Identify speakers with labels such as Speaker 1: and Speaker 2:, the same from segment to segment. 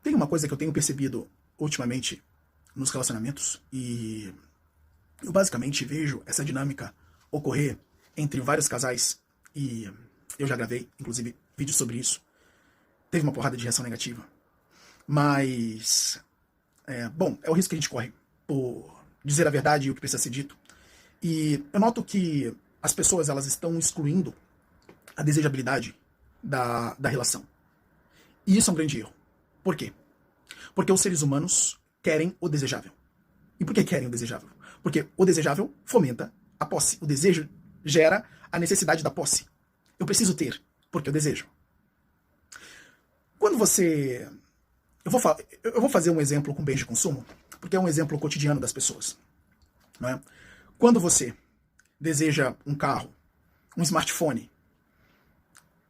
Speaker 1: Tem uma coisa que eu tenho percebido ultimamente nos relacionamentos, e eu basicamente vejo essa dinâmica ocorrer entre vários casais, e eu já gravei, inclusive, vídeos sobre isso. Teve uma porrada de reação negativa. Mas, bom, é o risco que a gente corre por dizer a verdade e o que precisa ser dito. E eu noto que as pessoas elas estão excluindo a desejabilidade da relação. E isso é um grande erro. Por quê? Porque os seres humanos querem o desejável. E por que querem o desejável? Porque o desejável fomenta a posse. O desejo gera a necessidade da posse. Eu preciso ter, porque eu desejo. Quando você... Eu vou fazer um exemplo com bens de consumo, porque é um exemplo cotidiano das pessoas. Não é? Quando você deseja um carro, um smartphone,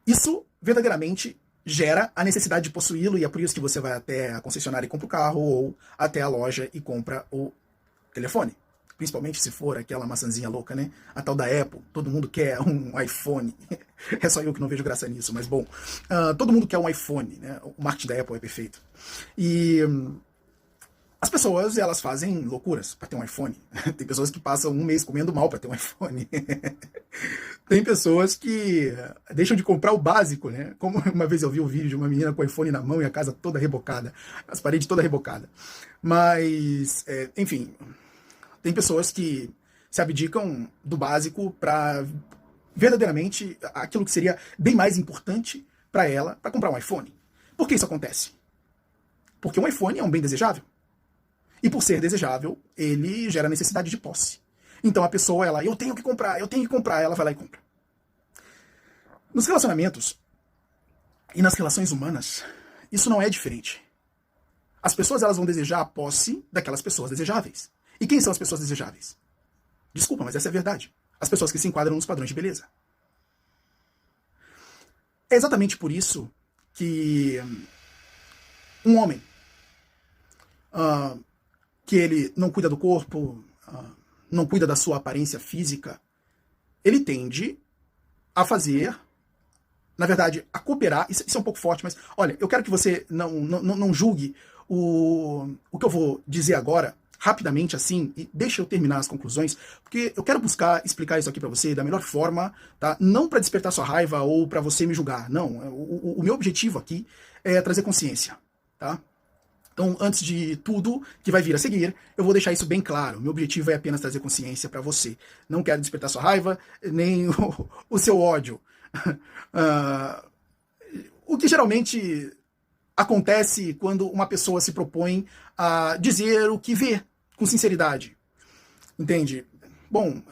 Speaker 1: isso verdadeiramente gera a necessidade de possuí-lo, e é por isso que você vai até a concessionária e compra o carro, ou até a loja e compra o telefone. Principalmente se for aquela maçãzinha louca, né? A tal da Apple. Todo mundo quer um iPhone. É só eu que não vejo graça nisso, mas bom. Todo mundo quer um iPhone, né? O marketing da Apple é perfeito. E as pessoas, elas fazem loucuras para ter um iPhone. Tem pessoas que passam um mês comendo mal para ter um iPhone. Tem pessoas que deixam de comprar o básico, né? Como uma vez eu vi um vídeo de uma menina com o iPhone na mão e a casa toda rebocada. As paredes toda rebocada. Mas, enfim... Tem pessoas que se abdicam do básico para verdadeiramente aquilo que seria bem mais importante para ela, para comprar um iPhone. Por que isso acontece? Porque um iPhone é um bem desejável. E por ser desejável, ele gera necessidade de posse. Então a pessoa, eu tenho que comprar, ela vai lá e compra. Nos relacionamentos e nas relações humanas, isso não é diferente. As pessoas elas vão desejar a posse daquelas pessoas desejáveis. E quem são as pessoas desejáveis? Desculpa, mas essa é a verdade. As pessoas que se enquadram nos padrões de beleza. É exatamente por isso que um homem que ele não cuida do corpo, não cuida da sua aparência física, ele tende a fazer, na verdade, a cooperar. Isso é um pouco forte, mas olha, eu quero que você não julgue o que eu vou dizer agora, rapidamente assim, e deixa eu terminar as conclusões, porque eu quero buscar explicar isso aqui pra você da melhor forma, tá? Não pra despertar sua raiva ou pra você me julgar, não. O meu objetivo aqui é trazer consciência, tá? Então, antes de tudo que vai vir a seguir, eu vou deixar isso bem claro. Meu objetivo é apenas trazer consciência pra você. Não quero despertar sua raiva, nem o seu ódio. O que geralmente acontece quando uma pessoa se propõe a dizer o que vê, com sinceridade. Entende? Bom,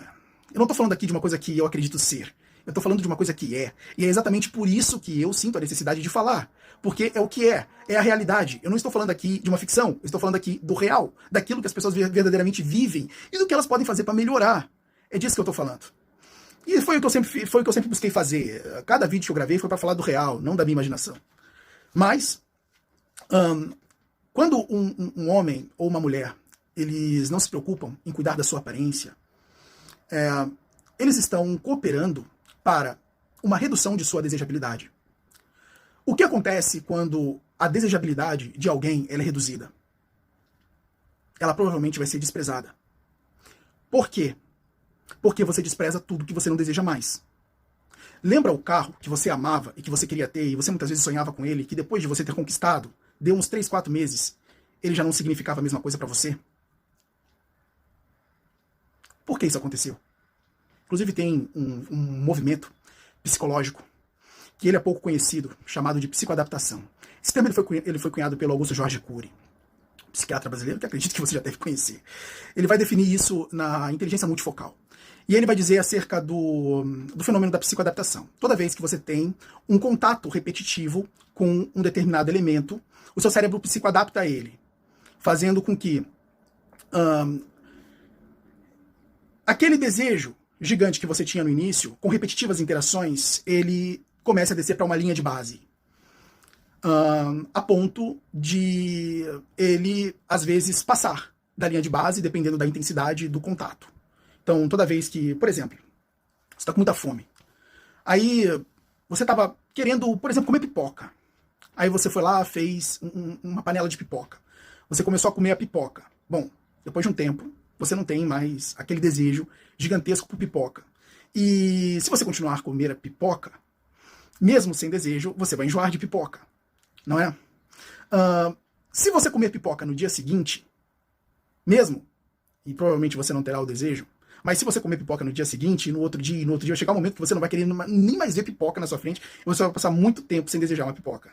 Speaker 1: eu não estou falando aqui de uma coisa que eu acredito ser. Eu estou falando de uma coisa que é. E é exatamente por isso que eu sinto a necessidade de falar. Porque é o que é. É a realidade. Eu não estou falando aqui de uma ficção. Eu estou falando aqui do real. Daquilo que as pessoas verdadeiramente vivem. E do que elas podem fazer para melhorar. É disso que eu estou falando. E foi o que eu sempre busquei fazer. Cada vídeo que eu gravei foi para falar do real, não da minha imaginação. Mas... quando um homem ou uma mulher eles não se preocupam em cuidar da sua aparência, eles estão cooperando para uma redução de sua desejabilidade. O que acontece quando a desejabilidade de alguém ela é reduzida? Ela provavelmente vai ser desprezada. Por quê? Porque você despreza tudo que você não deseja mais. Lembra o carro que você amava e que você queria ter, e você muitas vezes sonhava com ele, que depois de você ter conquistado, deu uns 3, 4 meses, ele já não significava a mesma coisa para você? Por que isso aconteceu? Inclusive tem um movimento psicológico que ele é pouco conhecido, chamado de psicoadaptação. Esse termo ele foi cunhado pelo Augusto Jorge Cury, psiquiatra brasileiro, que acredito que você já deve conhecer. Ele vai definir isso na inteligência multifocal. E ele vai dizer acerca do fenômeno da psicoadaptação. Toda vez que você tem um contato repetitivo com um determinado elemento, o seu cérebro psicoadapta a ele, fazendo com que aquele desejo gigante que você tinha no início, com repetitivas interações, ele comece a descer para uma linha de base. A ponto de ele, às vezes, passar da linha de base, dependendo da intensidade do contato. Então, toda vez que, por exemplo, você está com muita fome, aí você estava querendo, por exemplo, comer pipoca. Aí você foi lá, fez uma panela de pipoca. Você começou a comer a pipoca. Bom, depois de um tempo, você não tem mais aquele desejo gigantesco por pipoca. E se você continuar a comer a pipoca, mesmo sem desejo, você vai enjoar de pipoca, não é? Se você comer pipoca no dia seguinte, mesmo, e provavelmente você não terá o desejo, mas se você comer pipoca no dia seguinte, e no outro dia, vai chegar um momento que você não vai querer nem mais ver pipoca na sua frente, e você vai passar muito tempo sem desejar uma pipoca.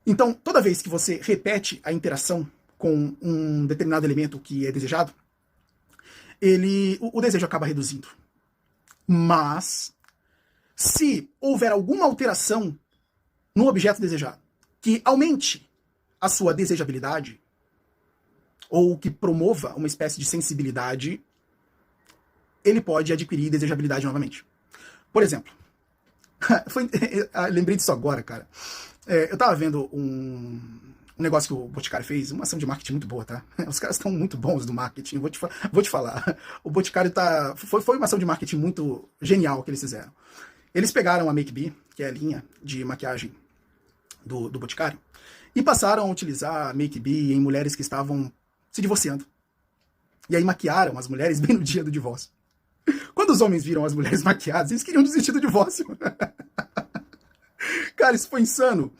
Speaker 1: Então, toda vez que você repete a interação com um determinado elemento que é desejado, o desejo acaba reduzindo. Mas, se houver alguma alteração no objeto desejado que aumente a sua desejabilidade, ou que promova uma espécie de sensibilidade, ele pode adquirir desejabilidade novamente. Por exemplo, lembrei disso agora, cara. Eu tava vendo um negócio que o Boticário fez, uma ação de marketing muito boa, tá? Os caras estão muito bons do marketing, vou te falar. O Boticário foi uma ação de marketing muito genial que eles fizeram. Eles pegaram a Make-B, que é a linha de maquiagem do Boticário, e passaram a utilizar a Make-B em mulheres que estavam se divorciando. E aí maquiaram as mulheres bem no dia do divórcio. Quando os homens viram as mulheres maquiadas, eles queriam desistir do divórcio. Cara, isso foi insano.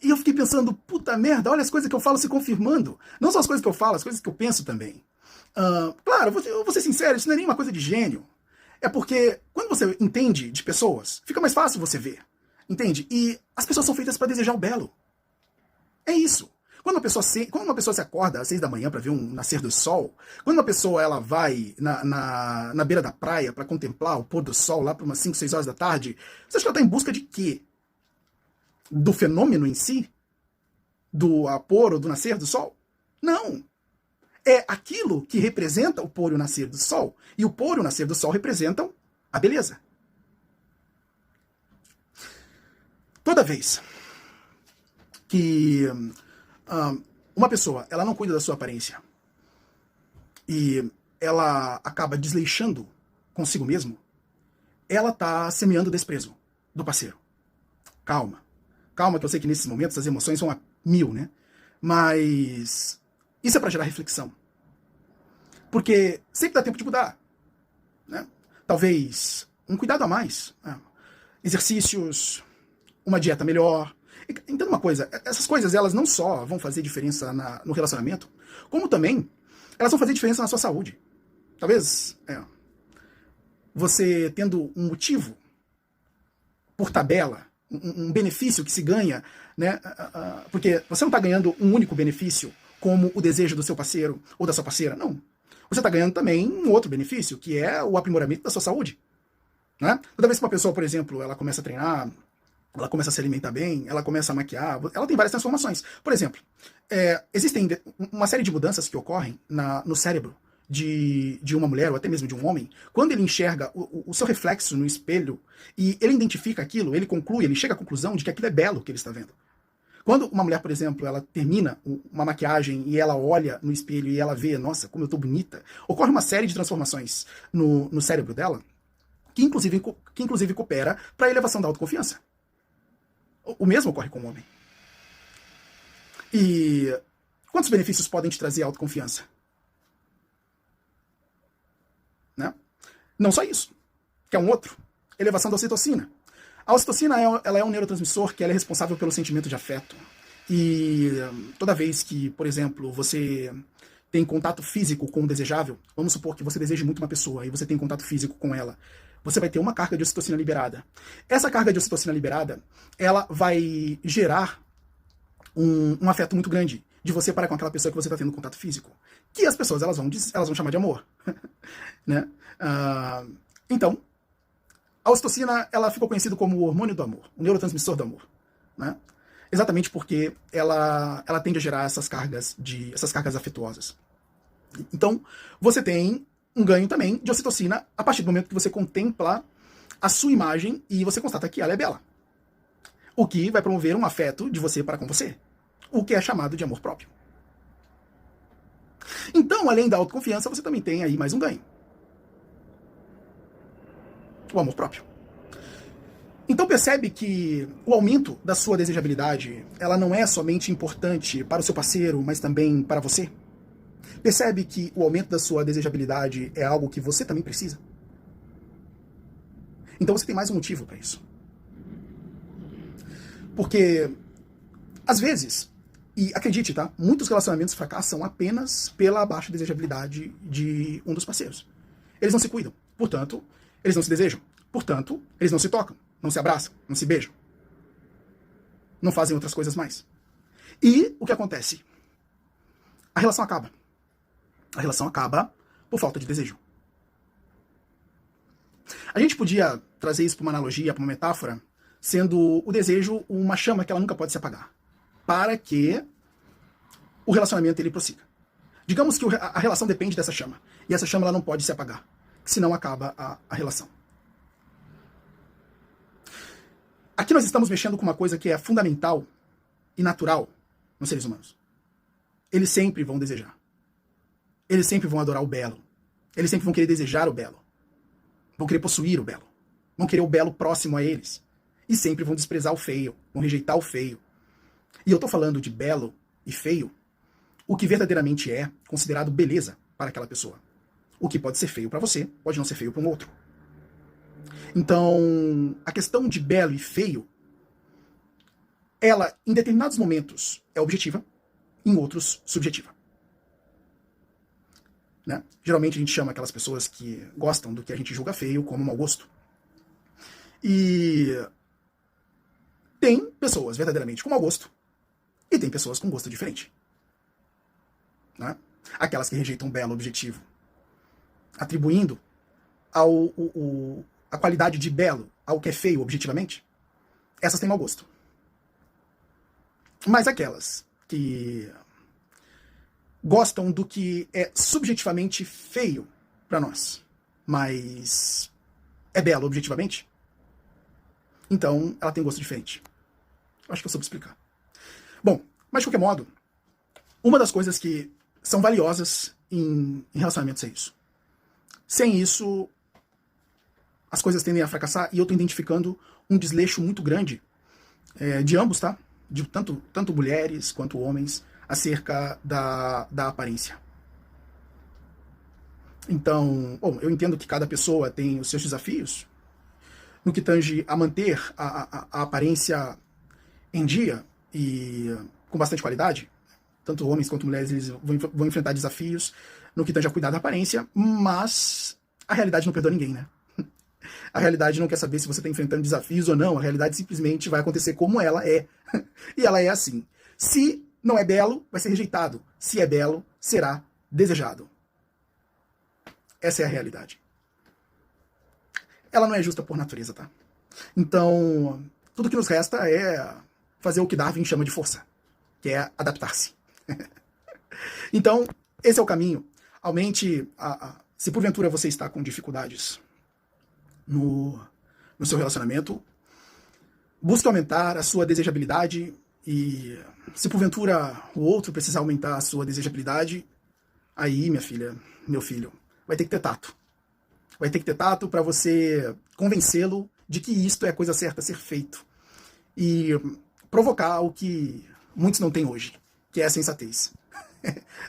Speaker 1: E eu fiquei pensando, puta merda, olha as coisas que eu falo se confirmando. Não só as coisas que eu falo, as coisas que eu penso também. Claro, eu vou ser sincero, isso não é nenhuma coisa de gênio. É porque quando você entende de pessoas, fica mais fácil você ver. Entende? E as pessoas são feitas para desejar o belo. É isso. Quando uma pessoa se acorda às 6 da manhã para ver um nascer do sol, quando uma pessoa ela vai na beira da praia para contemplar o pôr do sol lá para umas 5, 6 horas da tarde, você acha que ela está em busca de quê? Do fenômeno em si? Do pôr ou do nascer do sol? Não. É aquilo que representa o pôr e o nascer do sol. E o pôr e o nascer do sol representam a beleza. Toda vez que uma pessoa ela não cuida da sua aparência e ela acaba desleixando consigo mesmo, ela está semeando desprezo do parceiro. Calma. Calma, que eu sei que nesses momentos as emoções vão a 1000, né? Mas isso é para gerar reflexão. Porque sempre dá tempo de mudar. Né? Talvez um cuidado a mais. Né? Exercícios, uma dieta melhor. Entenda uma coisa, essas coisas elas não só vão fazer diferença no relacionamento, como também elas vão fazer diferença na sua saúde. Talvez você tendo um motivo por tabela, um benefício que se ganha, né? Porque você não está ganhando um único benefício como o desejo do seu parceiro ou da sua parceira, não. Você está ganhando também um outro benefício, que é o aprimoramento da sua saúde. Né? Toda vez que uma pessoa, por exemplo, ela começa a treinar, ela começa a se alimentar bem, ela começa a maquiar, ela tem várias transformações. Por exemplo, existem uma série de mudanças que ocorrem no cérebro de uma mulher, ou até mesmo de um homem, quando ele enxerga o seu reflexo no espelho, e ele identifica aquilo, ele conclui, ele chega à conclusão de que aquilo é belo que ele está vendo. Quando uma mulher, por exemplo, ela termina uma maquiagem e ela olha no espelho e ela vê, nossa, como eu tô bonita, ocorre uma série de transformações no cérebro dela, que inclusive coopera para a elevação da autoconfiança. O mesmo ocorre com o homem. E quantos benefícios podem te trazer a autoconfiança? Né? Não só isso, que é um outro. Elevação da ocitocina. A ocitocina ela é um neurotransmissor que ela é responsável pelo sentimento de afeto. E toda vez que, por exemplo, você tem contato físico com o desejável, vamos supor que você deseje muito uma pessoa e você tem contato físico com ela, você vai ter uma carga de ocitocina liberada. Essa carga de ocitocina liberada, ela vai gerar um afeto muito grande de você para com aquela pessoa que você está tendo contato físico, que as pessoas elas vão chamar de amor. Né? Então, a ocitocina ela ficou conhecida como o hormônio do amor, o neurotransmissor do amor. Né? Exatamente porque ela tende a gerar essas cargas afetuosas. Então, você tem um ganho também de ocitocina a partir do momento que você contempla a sua imagem e você constata que ela é bela. O que vai promover um afeto de você para com você. O que é chamado de amor próprio. Então, além da autoconfiança, você também tem aí mais um ganho. O amor próprio. Então percebe que o aumento da sua desejabilidade, ela não é somente importante para o seu parceiro, mas também para você? Percebe que o aumento da sua desejabilidade é algo que você também precisa? Então você tem mais um motivo para isso. Porque, às vezes, e acredite, tá? Muitos relacionamentos fracassam apenas pela baixa desejabilidade de um dos parceiros. Eles não se cuidam, portanto, eles não se desejam. Portanto, eles não se tocam, não se abraçam, não se beijam. Não fazem outras coisas mais. E o que acontece? A relação acaba. A relação acaba por falta de desejo. A gente podia trazer isso para uma analogia, para uma metáfora, sendo o desejo uma chama que ela nunca pode se apagar, para que o relacionamento ele prossiga. Digamos que a relação depende dessa chama, e essa chama ela não pode se apagar, senão acaba a relação. Aqui nós estamos mexendo com uma coisa que é fundamental e natural nos seres humanos. Eles sempre vão desejar. Eles sempre vão adorar o belo. Eles sempre vão querer desejar o belo. Vão querer possuir o belo. Vão querer o belo próximo a eles. E sempre vão desprezar o feio. Vão rejeitar o feio. E eu estou falando de belo e feio, o que verdadeiramente é considerado beleza para aquela pessoa. O que pode ser feio para você, pode não ser feio para um outro. Então, a questão de belo e feio, ela, em determinados momentos, é objetiva, em outros, subjetiva. Né? Geralmente a gente chama aquelas pessoas que gostam do que a gente julga feio como mau gosto. E tem pessoas verdadeiramente com mau gosto e tem pessoas com gosto diferente. Né? Aquelas que rejeitam o belo objetivo, atribuindo a qualidade de belo ao que é feio objetivamente, essas têm mau gosto. Mas aquelas que gostam do que é subjetivamente feio para nós, mas é belo objetivamente, então ela tem um gosto diferente. Acho que eu soube explicar. Bom, mas de qualquer modo, uma das coisas que são valiosas em relacionamentos é isso. Sem isso, as coisas tendem a fracassar, e eu estou identificando um desleixo muito grande de ambos, tá? De tanto mulheres quanto homens, acerca da aparência. Então, bom, eu entendo que cada pessoa tem os seus desafios no que tange a manter a aparência em dia e com bastante qualidade. Tanto homens quanto mulheres eles vão enfrentar desafios no que tange a cuidar da aparência, mas a realidade não perdoa ninguém, né? A realidade não quer saber se você está enfrentando desafios ou não, a realidade simplesmente vai acontecer como ela é. E ela é assim. Se não é belo, vai ser rejeitado. Se é belo, será desejado. Essa é a realidade. Ela não é justa por natureza, tá? Então, tudo que nos resta é fazer o que Darwin chama de força, que é adaptar-se. Então, esse é o caminho. Aumente, se porventura você está com dificuldades no seu relacionamento, busque aumentar a sua desejabilidade, e se porventura o outro precisar aumentar a sua desejabilidade, aí, minha filha, meu filho, vai ter que ter tato. Vai ter que ter tato para você convencê-lo de que isto é a coisa certa a ser feito. E provocar o que muitos não têm hoje, que é a sensatez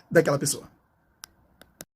Speaker 1: daquela pessoa.